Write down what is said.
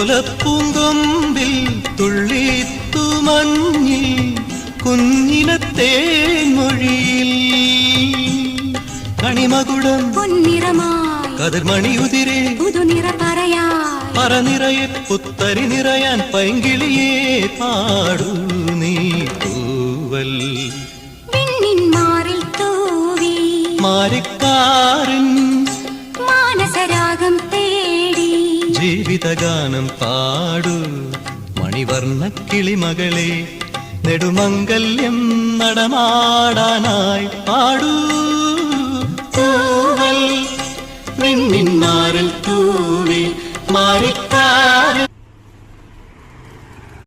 ഓലപ്പൂങ്കൊമ്പിൽ തുള്ളിത്തുമഞ്ഞിൽ കുഞ്ഞിലത്തെ മൊഴിയിൽ കണിമകുടം പൊന്നിറമായി കതിർമണിയുതിരെ പുതുനിറ പറയായി പറനിറയെ പുത്തരി നിറയാൻ പൈങ്കിളിയെ പാടൂ നീ തൂവൽ വിണ്ണിൻ മാറിൽ തൂവി മാരിക്കാരൻ മാനസരാഗം തേടി ജീവിതഗാനം പാടൂ മണിവർണ്ണ കിളിമകളെ നെടുമംഗല്യം നടമാടാനായി പാടൂ തൂവൽ വിണ്ണിൻ മാറിൽ തൂവി മാരിക്കാരൻ